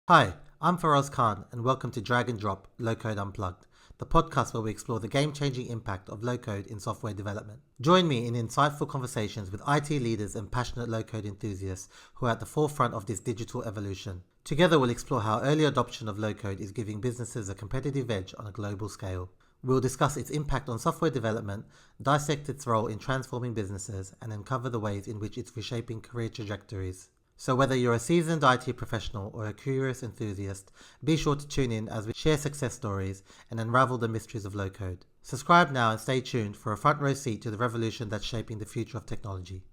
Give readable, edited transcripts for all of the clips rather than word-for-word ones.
Hi, I'm Faraz Khan, and welcome to Drag and Drop Low Code Unplugged, the podcast where we explore the game changing impact of low code in software development. Join me in insightful conversations with IT leaders and passionate low code enthusiasts who are at the forefront of this digital evolution. Together, we'll explore how early adoption of low code is giving businesses a competitive edge on a global scale. We'll discuss its impact on software development, dissect its role in transforming businesses, and uncover the ways in which it's reshaping career trajectories. So whether you're a seasoned IT professional or a curious enthusiast, be sure to tune in as we share success stories and unravel the mysteries of low code. Subscribe now and stay tuned for a front row seat to the revolution that's shaping the future of technology.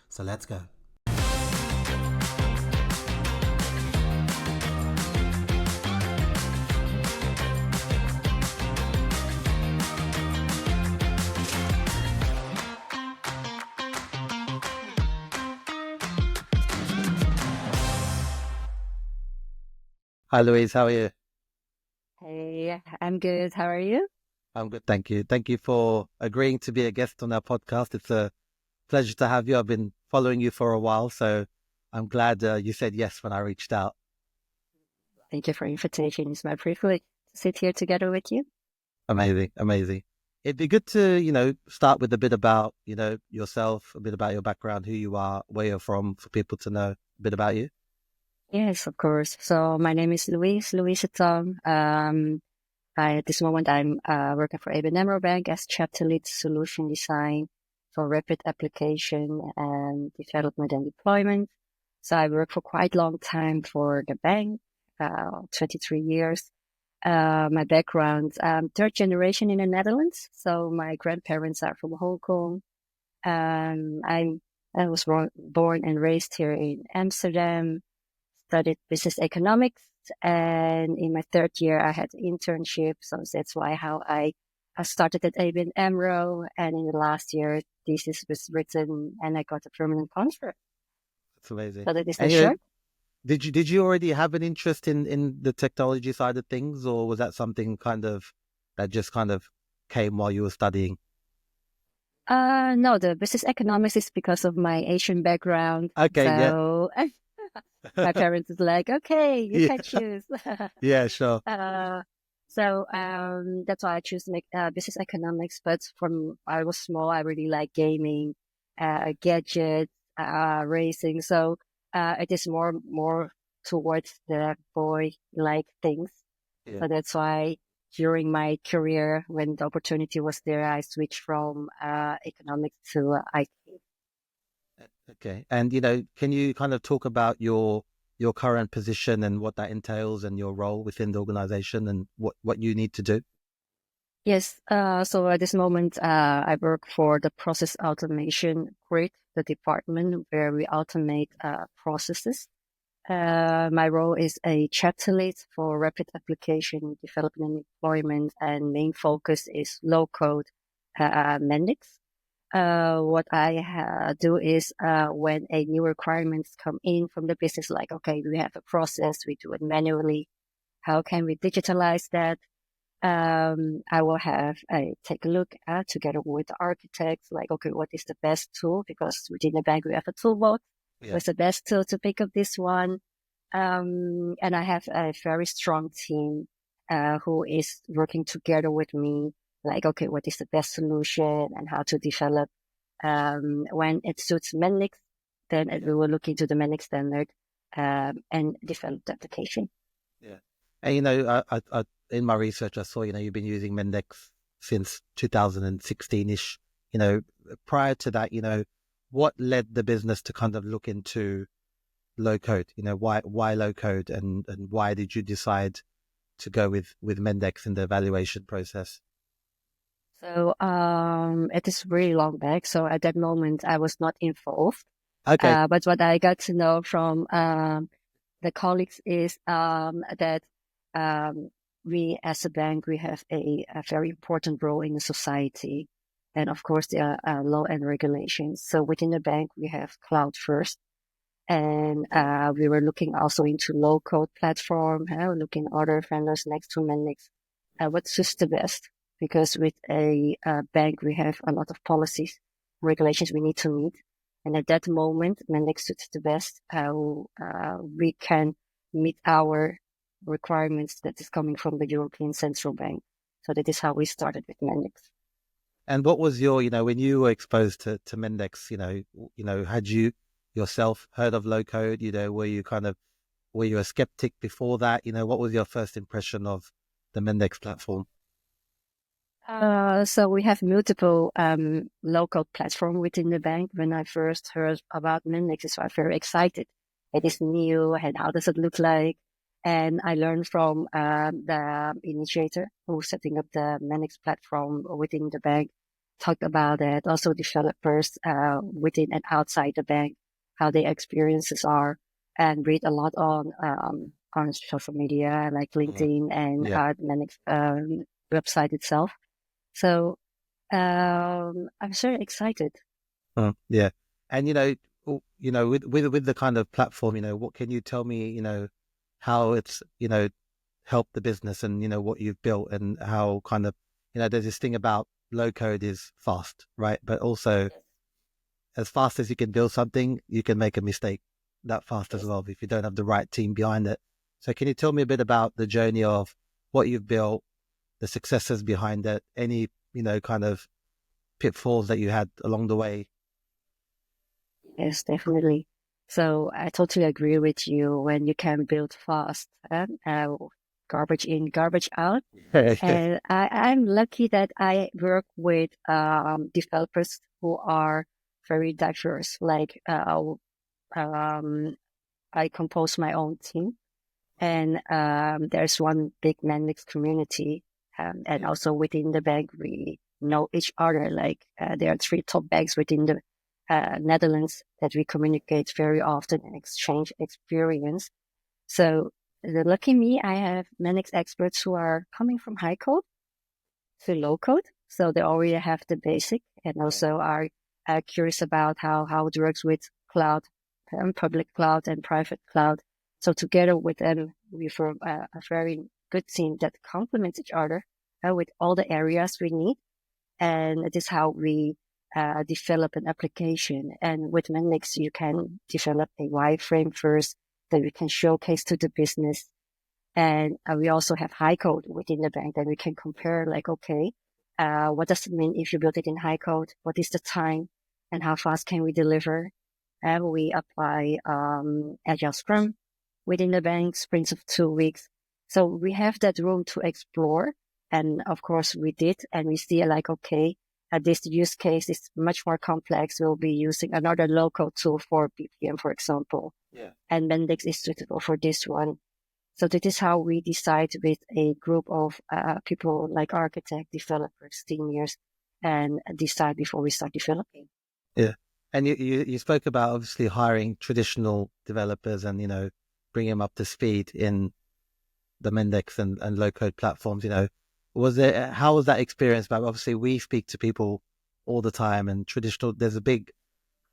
So let's go. Hi Louise, how are you? Hey, I'm good. How are you? I'm good, thank you. Thank you for agreeing to be a guest on our podcast. It's a pleasure to have you. I've been following you for a while, so I'm glad you said yes when I reached out. Thank you for the invitation. It's my privilege to sit here together with you. Amazing, amazing. It'd be good to, start with a bit about, yourself, a bit about your background, who you are, where you're from, for people to know a bit about you. Yes, of course. So my name is Louise Tang. At this moment, I'm working for ABN AMRO Bank as chapter lead solution design for rapid application and development and deployment. So I work for quite a long time for the bank, 23 years. My background, third generation in the Netherlands. So my grandparents are from Hong Kong. Um, I'm, I was born and raised here in Amsterdam, studied business economics. And in my third year, I had internship. So that's why how I started at ABN AMRO. And in the last year, thesis was written and I got a permanent contract. That's amazing. So that is the And, short. did you already have an interest in the technology side of things, or was that something that just kind of came while you were studying? No, the business economics is because of my Asian background. Okay, yeah. So my parents is like, okay, you Yeah, can choose. yeah, sure. uh, so that's why I choose to make business economics. But from I was small, I really like gaming, gadgets, racing. So it is more towards the boy like things. Yeah. So that's why during my career, when the opportunity was there, I switched from economics to IT. Okay. And, can you kind of talk about your current position and what that entails and your role within the organization and what you need to do? Yes. So at this moment, I work for the process automation grid, the department where we automate processes. My role is a chapter lead for rapid application development and deployment, and main focus is low code Mendix. What I do is when a new requirements come in from the business, like, okay, we have a process, we do it manually. How can we digitalize that? I will have a take a look at together with the architects, like, okay, what is the best tool? Because within the bank, we have a toolbox. Yeah. What's the best tool to pick up this one? And I have a very strong team, who is working together with me, like, okay, what is the best solution and how to develop. When it suits Mendix, then we will look into the Mendix standard, and develop the application. Yeah. And in my research, I saw you've been using Mendix since 2016ish. Prior to that, what led the business to kind of look into low code? Why low code, and why did you decide to go with Mendix in the evaluation process? So it is really long back. So at that moment, I was not involved. Okay. But what I got to know from the colleagues is that um, we as a bank, we have a very important role in the society. And of course, there are law and regulations. So within the bank, we have cloud first. And we were looking also into low code platform, looking other vendors next to Mendix. What suits the best? Because with a bank, we have a lot of policies, regulations we need to meet. And at that moment, Mendix suits the best. We can meet our requirements that is coming from the European Central Bank. So that is how we started with Mendix. And what was your, when you were exposed to Mendix, had you yourself heard of low code? Were you a skeptic before that? What was your first impression of the Mendix platform? So we have multiple local platforms within the bank. When I first heard about Mendix, I was very excited. It is new, and how does it look like? And I learned from the initiator who was setting up the Mendix platform within the bank, talked about it. Also developers within and outside the bank, how their experiences are, and read a lot on social media like LinkedIn and the Mendix website itself. So I'm very excited. Yeah, and with the kind of platform, what can you tell me? How it's helped the business, and what you've built, and how kind of there's this thing about low code is fast, right? But also, as fast as you can build something, you can make a mistake that fast as well if you don't have the right team behind it. So can you tell me a bit about the journey of what you've built, the successes behind it, any, kind of pitfalls that you had along the way? Yes, definitely. So I totally agree with you when you can build fast, garbage in, garbage out. And I'm lucky that I work with developers who are very diverse. Like I compose my own team, and there's one big Mendix community, and also within the bank we know each other. Like there are 3 top banks within the Netherlands that we communicate very often and exchange experience. So lucky me, I have Mendix experts who are coming from high code to low code. So they already have the basic, and also are curious about how it works with cloud, public cloud and private cloud. So together with them, we form a very good team that complements each other with all the areas we need. And it is how we develop an application. And with Mendix, you can develop a wireframe first that we can showcase to the business. And we also have high code within the bank that we can compare, like, okay, what does it mean if you build it in high code? What is the time and how fast can we deliver? And we apply Agile Scrum within the bank, sprints of 2 weeks. So we have that room to explore. And of course we did, and we see like, okay, this use case is much more complex. We'll be using another local tool for BPM, for example. Yeah. And Mendix is suitable for this one. So that is how we decide with a group of people like architects, developers, seniors, and decide before we start developing. Yeah. And you spoke about obviously hiring traditional developers and, bringing them up to speed in the Mendix and low code platforms. How was that experience? But obviously we speak to people all the time, and there's a big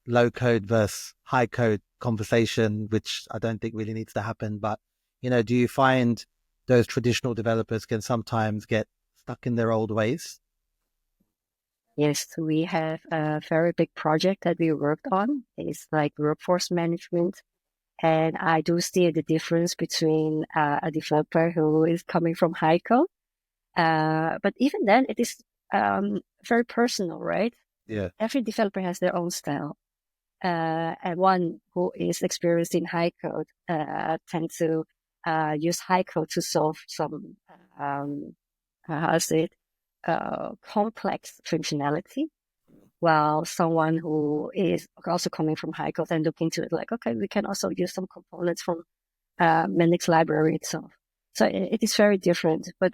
low code versus high code conversation, which I don't think really needs to happen. But, do you find those traditional developers can sometimes get stuck in their old ways? Yes, we have a very big project that we worked on. It's like workforce management. And I do see the difference between a developer who is coming from high code. But even then, it is very personal, right? Yeah. Every developer has their own style. And one who is experienced in high code tend to use high code to solve some, complex functionality, while someone who is also coming from high code and looking to it like, okay, we can also use some components from Mendix library itself. So it is very different, but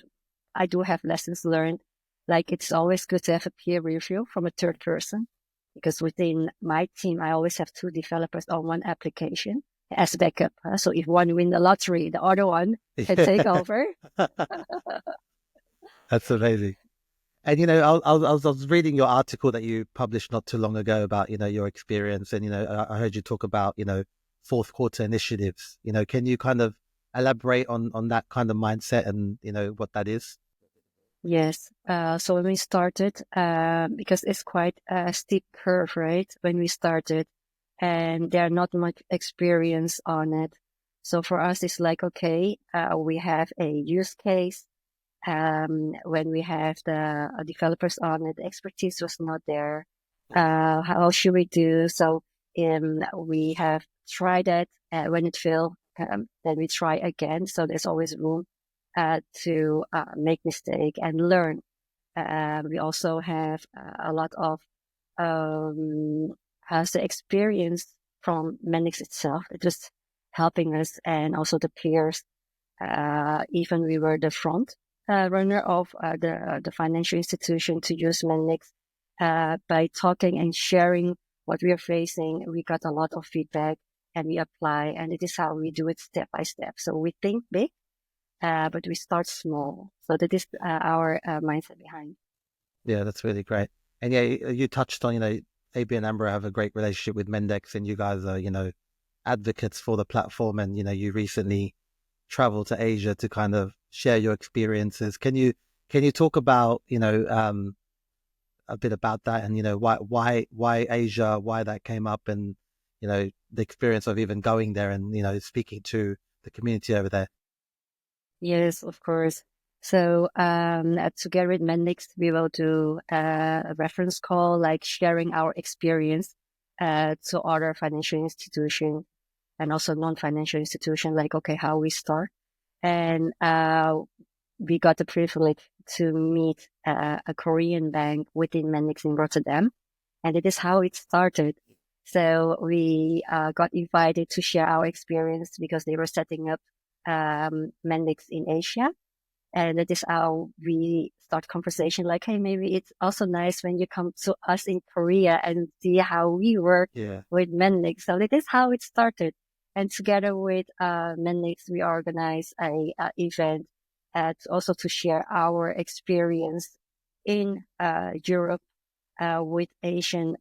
I do have lessons learned. Like it's always good to have a peer review from a third person, because within my team, I always have 2 developers on one application as backup. So if one win the lottery, the other one can take over. That's amazing. And, I was reading your article that you published not too long ago about, your experience. And, I heard you talk about, fourth quarter initiatives. Can you kind of elaborate on that kind of mindset and, what that is? Yes. So when we started, because it's quite a steep curve, right? When we started, and there are not much experience on it. So for us, it's like, okay, we have a use case. When we have the developers on it, the expertise was not there. How should we do? So we have tried that. When it failed, then we try again. So there's always room to make mistake and learn. We also have a lot of has the experience from Mendix itself, just helping us, and also the peers. Even we were the front runner of the financial institution to use Mendix. By talking and sharing what we are facing, we got a lot of feedback and we apply, and it is how we do it step by step. So we think big, but we start small. So that is our mindset behind. Yeah, that's really great. And yeah, you touched on, ABN AMRO have a great relationship with Mendix, and you guys are, advocates for the platform. And, you recently traveled to Asia to kind of share your experiences. Can you talk about, a bit about that, and, why Asia, why that came up, and, the experience of even going there and, speaking to the community over there? Yes, of course. So together with Mendix, we will do a reference call, like sharing our experience to other financial institutions and also non-financial institutions, like, okay, how we start. And we got the privilege to meet a Korean bank within Mendix in Rotterdam. And it is how it started. So we got invited to share our experience because they were setting up Mendix in Asia. And that is how we start conversation, like, hey, maybe it's also nice when you come to us in Korea and see how we work with Mendix. So that is how it started. And together with Mendix, we organized a event also to share our experience in Europe with Asian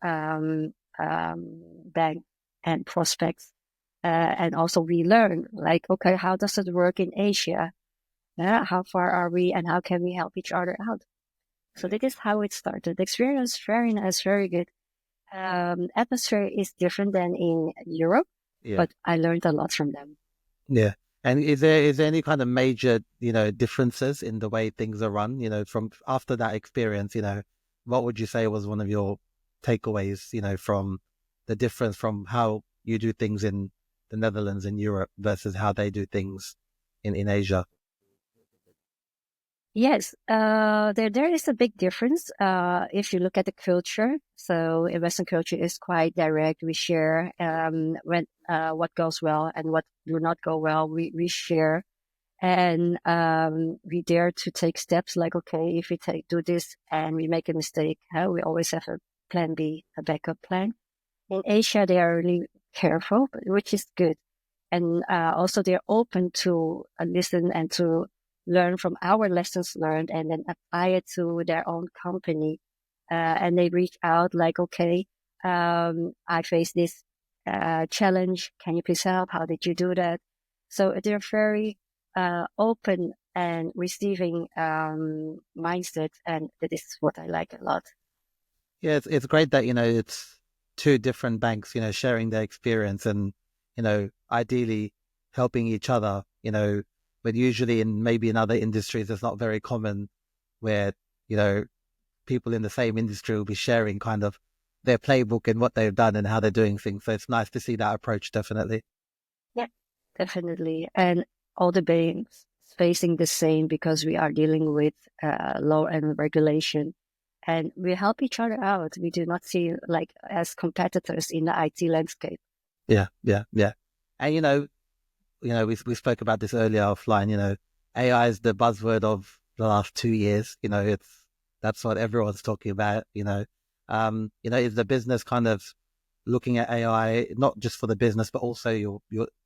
bank and prospects. And also we learn, like, okay, how does it work in Asia? How far are we, and how can we help each other out? So that is how it started. The experience, very nice, very good. Atmosphere is different than in Europe, but I learned a lot from them. Yeah. And is there any kind of major, differences in the way things are run, from after that experience, what would you say was one of your takeaways, from the difference from how you do things in the Netherlands and Europe versus how they do things in Asia? Yes, there is a big difference if you look at the culture. So Western culture is quite direct. We share when what goes well and what do not go well. We share, and we dare to take steps. Like, okay, if we do this and we make a mistake, we always have a plan B, a backup plan. In Asia, they are really careful, which is good, and also they're open to listen and to learn from our lessons learned and then apply it to their own company. And they reach out like, okay, I face this challenge. Can you please help? How did you do that? So they're very open and receiving mindset. And that is what I like a lot. Yeah, it's great that, it's two different banks, sharing their experience and, ideally helping each other, but usually maybe in other industries, it's not very common where, people in the same industry will be sharing kind of their playbook and what they've done and how they're doing things. So it's nice to see that approach, definitely. Yeah, definitely. And all the banks facing the same because we are dealing with law and regulation, and we help each other out. We do not see like as competitors in the IT landscape. Yeah. And, we spoke about this earlier offline, AI is the buzzword of the last 2 years. That's what everyone's talking about, is the business kind of looking at AI, not just for the business, but also your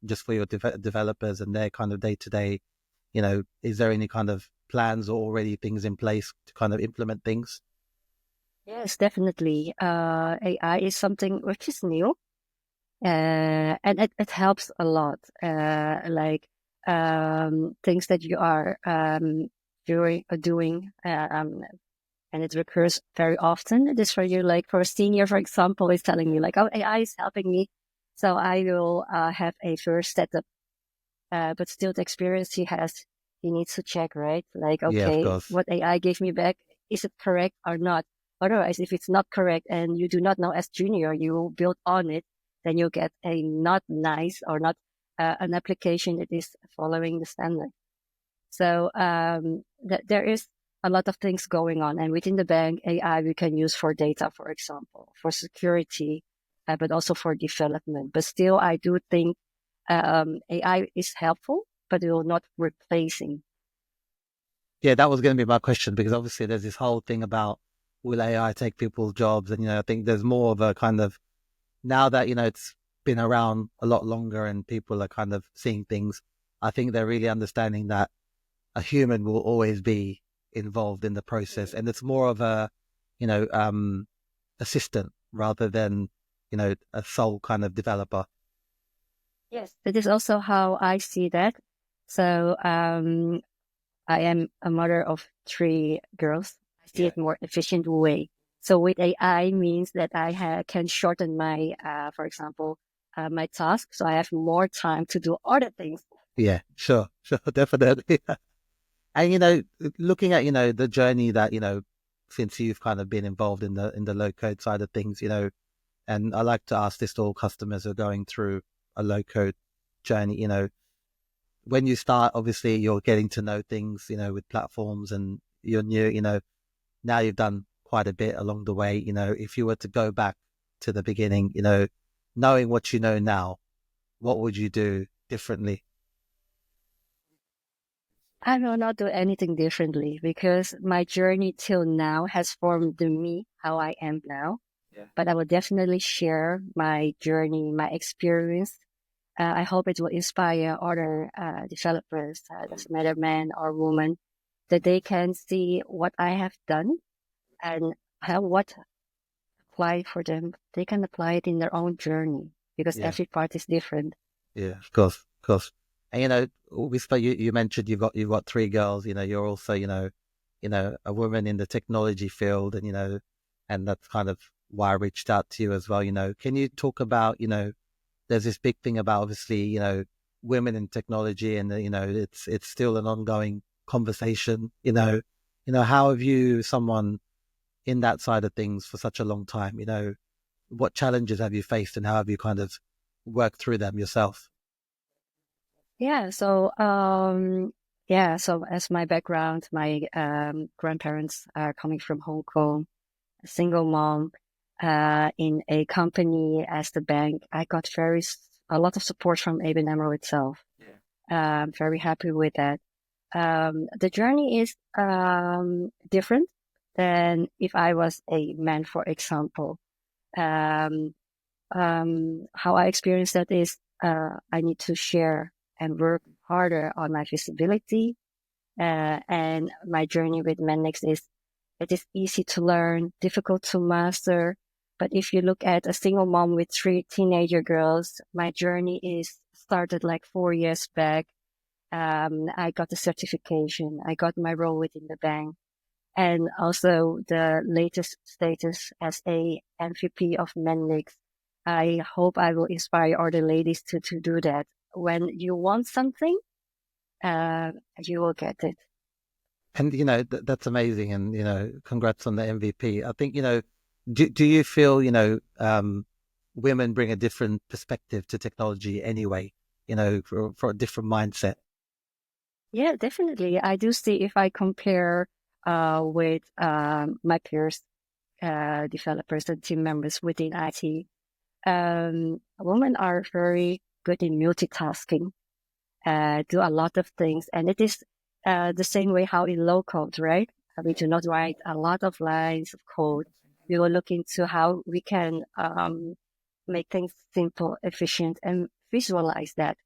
just for your developers and their kind of day to day, is there any kind of plans or already things in place to kind of implement things? Yes, definitely. AI is something which is new, and it helps a lot. Like things that you are doing, and it recurs very often. It is for you, like for a senior, for example, is telling me like, oh, AI is helping me, so I will have a first setup but still the experience he needs to check, right? Like, Yeah, of okay, course. what AI gave me back, is it correct or not? Otherwise, if it's not correct and you do not know as junior, you build on it, then you'll get a not nice or not an application that is following the standard. So there is a lot of things going on, and within the bank, AI we can use for data, for example, for security, but also for development. But still, I do think AI is helpful, but it will not replacing. Yeah, that was going to be my question, because obviously there's this whole thing about, will AI take people's jobs? And, I think there's more of a kind of, now that, it's been around a lot longer and people are kind of seeing things, I think they're really understanding that a human will always be involved in the process. And it's more of a, you know, assistant rather than, a sole kind of developer. Yes, that is also how I see that. So I am a mother of 3 girls. I see it more efficient way. So with AI means that I can shorten my, for example, my task. So I have more time to do other things. Yeah, sure, definitely. And looking at the journey that since you've kind of been involved in the low code side of things, and I like to ask this to all customers who are going through a low code journey. When you start, obviously you're getting to know things, with platforms, and you're new. Now you've done quite a bit along the way. If you were to go back to the beginning, knowing what you know now, what would you do differently? I will not do anything differently because my journey till now has formed the me, how I am now. Yeah. But I will definitely share my journey, my experience. I hope it will inspire other developers, doesn't matter man or woman, that they can see what I have done and how what apply for them. They can apply it in their own journey because Yeah. every part is different. Yeah, of course, of course. And we spoke. You mentioned you've got 3 girls. You're also a woman in the technology field, and and that's kind of why I reached out to you as well. Can you talk about there's this big thing about, obviously, women in technology, and it's still an ongoing conversation. How have you, someone in that side of things for such a long time, what challenges have you faced, and how have you kind of worked through them yourself? Yeah. So as my background, my grandparents are coming from Hong Kong, a single mom, in a company as the bank. I got a lot of support from ABN AMRO itself. I'm very happy with that. The journey is different than if I was a man, for example. Um, how I experience that is I need to share and work harder on my visibility. And my journey with Mendix is it is easy to learn, difficult to master. But if you look at a single mom with 3 teenager girls, my journey is started like 4 years back. I got the certification. I got my role within the bank and also the latest status as a MVP of Mendix. I hope I will inspire other ladies to do that. When you want something, you will get it. And that's amazing, and congrats on the MVP. I think do you feel women bring a different perspective to technology anyway, for a different mindset? Yeah, definitely. I do see if I compare with my peers, developers and team members within IT, women are very good in multitasking, do a lot of things, and it is the same way how in low code, right? We do not write a lot of lines of code. We will look into how we can make things simple, efficient, and visualize that.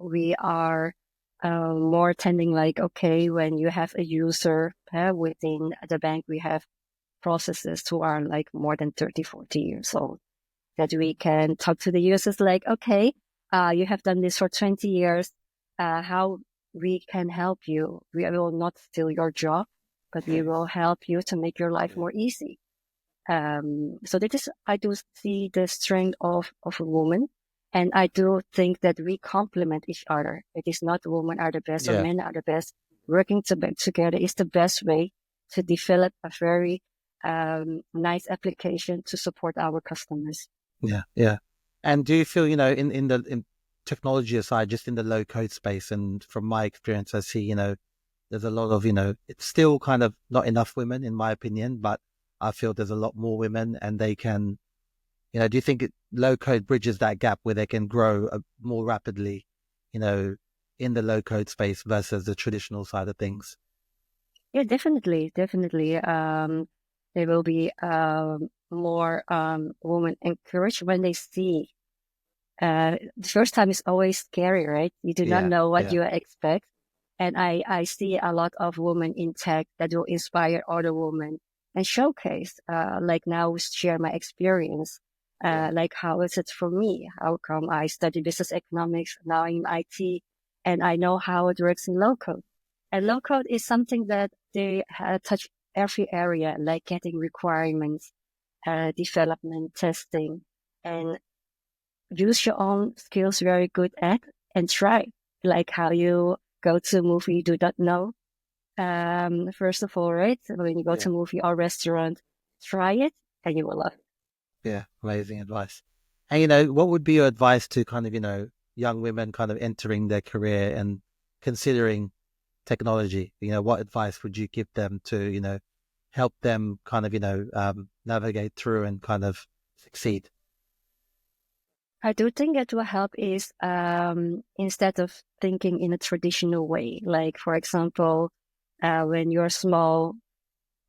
We are more tending like, okay, when you have a user within the bank, we have processes who are like more than 30, 40 years old that we can talk to the users like, okay, you have done this for 20 years. How we can help you. We will not steal your job, but we will help you to make your life more easy. So that is, I do see the strength of a woman. And I do think that we complement each other. It is not women are the best or Yeah. men are the best. Working together is the best way to develop a very nice application to support our customers. Yeah, yeah. And do you feel, in technology aside, just in the low code space, and from my experience, I see, there's a lot of, it's still kind of not enough women, in my opinion, but I feel there's a lot more women, and they can, do you think low code bridges that gap where they can grow more rapidly, in the low code space versus the traditional side of things? Yeah, definitely, definitely. There will be more women encouraged when they see. The first time is always scary, right? You do not Yeah, know what yeah, you expect. And I see a lot of women in tech that will inspire other women and showcase, like now share my experience. yeah, Like how is it for me? How come I study business economics, now I'm in IT, and I know how it works in low code. And low code is something that they touch every area, like getting requirements, development, testing, and use your own skills very good at and try. Like how you go to a movie you do not know. First of all, right? When you go yeah, to a movie or restaurant, try it and you will love it. yeah. Amazing advice. And, what would be your advice to kind of, young women kind of entering their career and considering technology? What advice would you give them to, help them kind of, navigate through and kind of succeed? I do think that will help is instead of thinking in a traditional way, like for example, when you're small,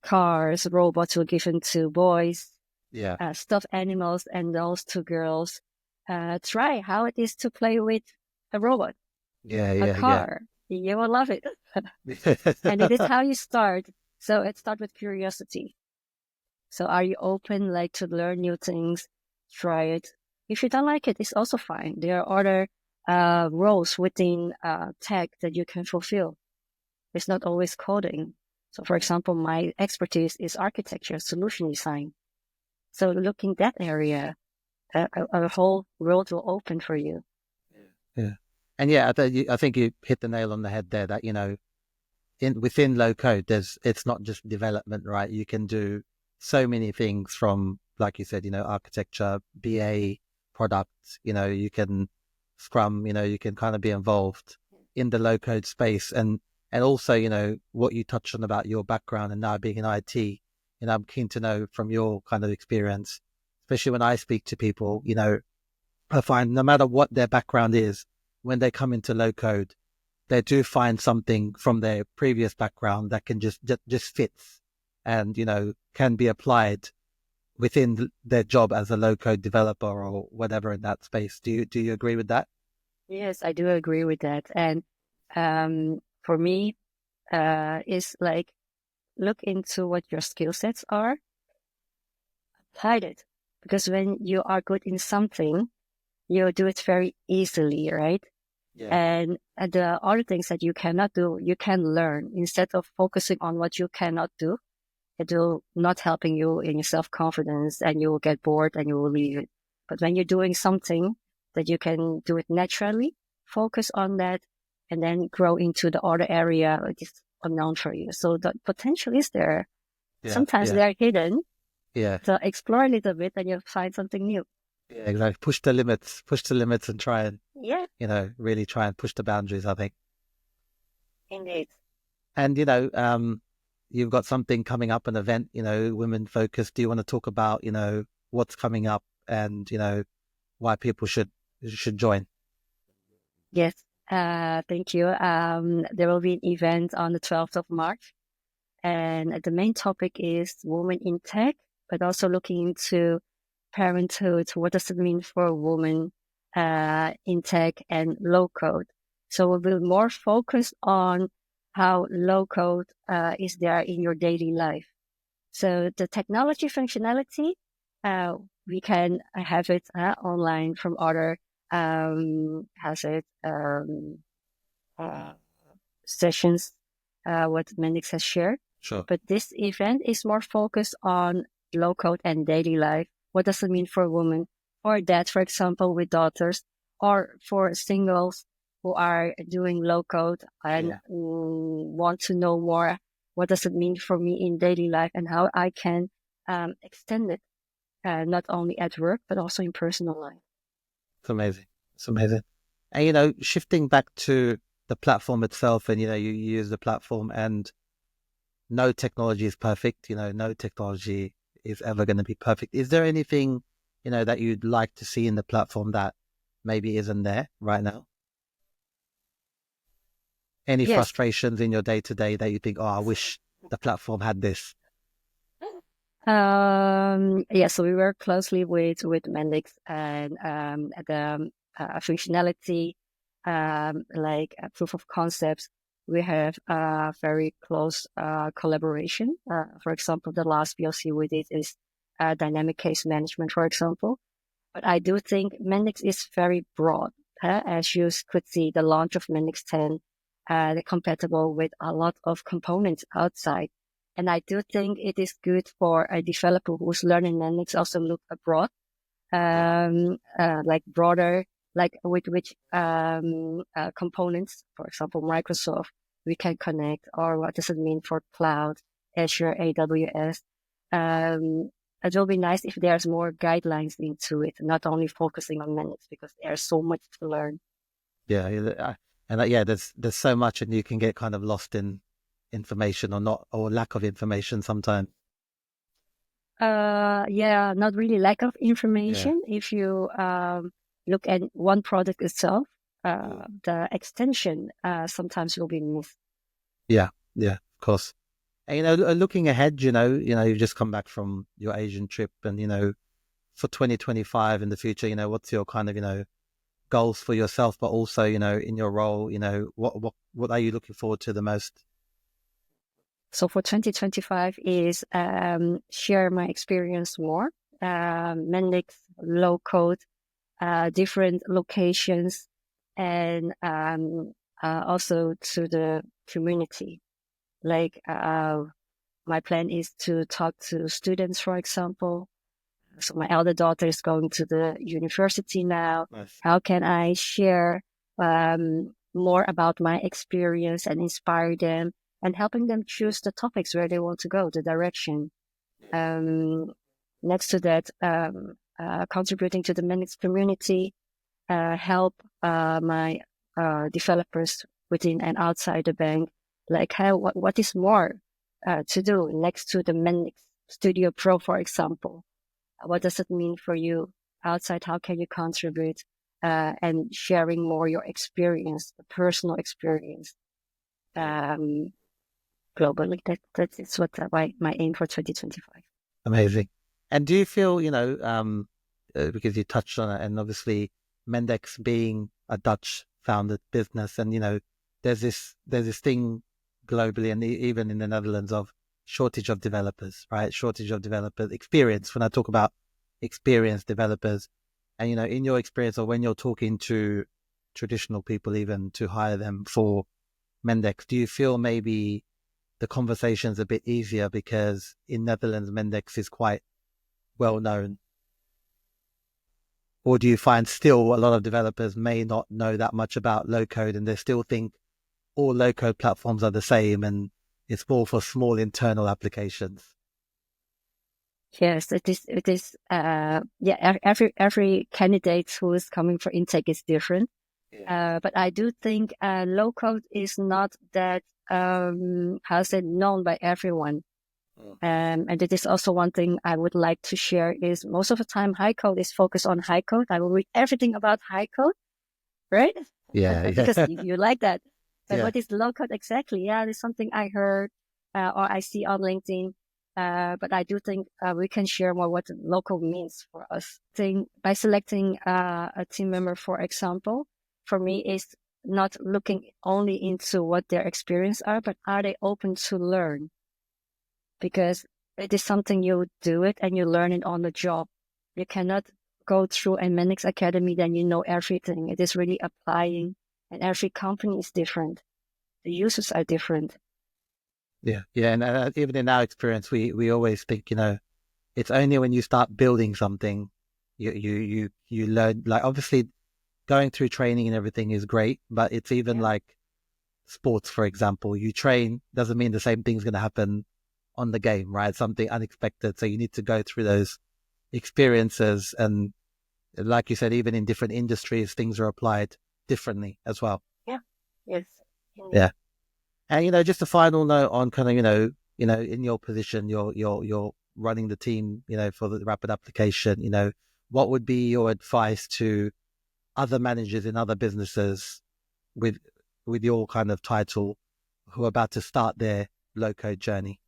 cars, robots were given to boys, Yeah, stuffed animals and dolls to girls. Try how it is to play with a robot, yeah, a yeah, yeah. car. You will love it. And it is how you start. So it starts with curiosity. So are you open like to learn new things? Try it. If you don't like it, it's also fine. There are other roles within tech that you can fulfill. It's not always coding. So for example, my expertise is architecture, solution design. So look in that area, a whole world will open for you. Yeah. And yeah, I think you hit the nail on the head there that, within low code, it's not just development, right? You can do so many things from, like you said, architecture, BA, products, you can Scrum, you can kind of be involved in the low code space. And also, what you touched on about your background and now being in IT, I'm keen to know from your kind of experience, especially when I speak to people, I find no matter what their background is, when they come into low code, they do find something from their previous background that can just fits and, can be applied within their job as a low code developer or whatever in that space. Do you agree with that? Yes, I do agree with that. And for me, is like look into what your skill sets are, apply it. Because when you are good in something, you do it very easily, right? Yeah. And the other things that you cannot do, you can learn instead of focusing on what you cannot do. It will not helping you in your self-confidence and you will get bored and you will leave it. But when you're doing something that you can do it naturally, focus on that and then grow into the other area that is unknown for you. So the potential is there. Yeah. Sometimes Yeah. they're hidden. Yeah. So explore a little bit and you'll find something new. Yeah. Exactly. Push the limits and try and, Yeah, really try and push the boundaries, I think. indeed. And, you've got something coming up, an event, women focused. Do you want to talk about, what's coming up and, why people should join? Yes. Thank you. There will be an event on the 12th of March. And the main topic is women in tech, but also looking into parenthood. What does it mean for a woman in tech and low code? So we'll be more focused on how low code is there in your daily life. So the technology functionality, we can have it online from other has it uh, sessions, what Mendix has shared. Sure. But this event is more focused on low code and daily life. What does it mean for a woman or dad, for example, with daughters? or for singles who are doing low code and want to know more. What does it mean for me in daily life and how I can extend it, not only at work, but also in personal life. It's amazing. It's amazing. And, shifting back to the platform itself, and, you use the platform, and no technology is perfect. No technology is ever going to be perfect. Is there anything, that you'd like to see in the platform that maybe isn't there right now? Any Yes. frustrations in your day-to-day that you think, oh, I wish the platform had this? So we work closely with Mendix and the functionality, like proof of concepts. We have very close collaboration. For example, the last POC we did is dynamic case management, for example. But I do think Mendix is very broad. As you could see, the launch of Mendix 10, they're compatible with a lot of components outside. And I do think it is good for a developer who's learning Mendix also look abroad, like broader, like with which components, for example, Microsoft, we can connect, or what does it mean for cloud, Azure, AWS. It will be nice if there's more guidelines into it, not only focusing on Mendix, because there's so much to learn. Yeah, there's so much, and you can get kind of lost in information or lack of information sometimes. Not really lack of information. If you look at one product itself, the extension sometimes will be missed. Yeah, of course. And, looking ahead, you've just come back from your Asian trip, and, for 2025 in the future, what's your kind of, goals for yourself, but also, in your role, what are you looking forward to the most? So for 2025 is share my experience more, Mendix, low code, different locations, and also to the community. Like my plan is to talk to students, for example. So my elder daughter is going to the university now. Nice. How can I share more about my experience and inspire them and helping them choose the topics where they want to go, the direction. Next to that, contributing to the Mendix community, help my developers within and outside the bank. Like what is more to do next to the Mendix Studio Pro, for example? What does it mean for you outside? How can you contribute? And sharing more your experience, the personal experience, globally. That is what my aim for 2025. Amazing. And do you feel, because you touched on it, and obviously Mendix being a Dutch founded business, and, there's this thing globally and even in the Netherlands of shortage of developers, right? Shortage of developers experience. When I talk about experienced developers, and, in your experience, or when you're talking to traditional people, even to hire them for Mendix, do you feel maybe the conversation's a bit easier because in Netherlands, Mendix is quite well known? Or do you find still a lot of developers may not know that much about low code, and they still think all low code platforms are the same and it's more for small internal applications? Yes, it is. Every candidate who is coming for intake is different. But I do think low code is not that known by everyone. And it is also one thing I would like to share is most of the time high code is focused on high code. I will read everything about high code, right? Yeah. Because you like that. But what is low code exactly? Yeah, it's something I heard or I see on LinkedIn. But I do think we can share more what low code means for us. By selecting a team member, for example, for me is not looking only into what their experience are, but are they open to learn? Because it is something you do it and you learn it on the job. You cannot go through a Mendix Academy, then you know everything. It is really applying, and every company is different. The users are different. Yeah. And even in our experience, we always think, it's only when you start building something, you learn. Like, obviously, going through training and everything is great, but it's even like sports, for example. You train doesn't mean the same thing's going to happen on the game, right? Something unexpected. So you need to go through those experiences. And like you said, even in different industries, things are applied differently as well. Yeah. Yes. Yeah. And, just a final note on kind of, in your position, you're running the team, for the rapid application, what would be your advice to other managers in other businesses with your kind of title who are about to start their low code journey?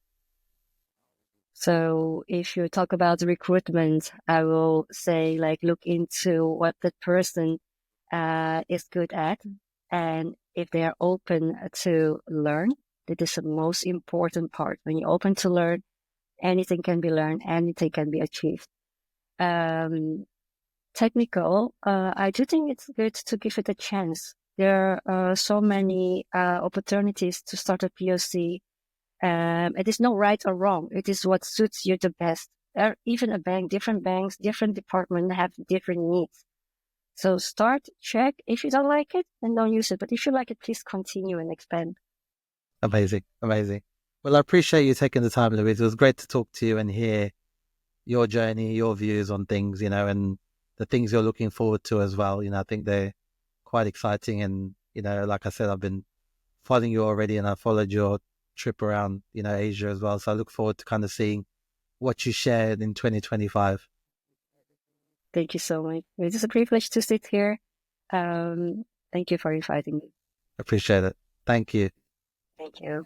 So if you talk about recruitment, I will say like look into what the person is good at, and if they are open to learn. That is the most important part. When you're open to learn, anything can be learned, anything can be achieved. Technical, I do think it's good to give it a chance. There are so many opportunities to start a POC. It is no right or wrong. It is what suits you the best. Even a bank, different banks, different departments have different needs. So start, check. If you don't like it, then don't use it. But if you like it, please continue and expand. Amazing. Amazing. Well, I appreciate you taking the time, Louise. It was great to talk to you and hear your journey, your views on things, and the things you're looking forward to as well. I think they're quite exciting. And, like I said, I've been following you already and I followed your trip around, Asia as well. So I look forward to kind of seeing what you shared in 2025. Thank you so much. It is a privilege to sit here. Thank you for inviting me. Appreciate it. Thank you. Thank you.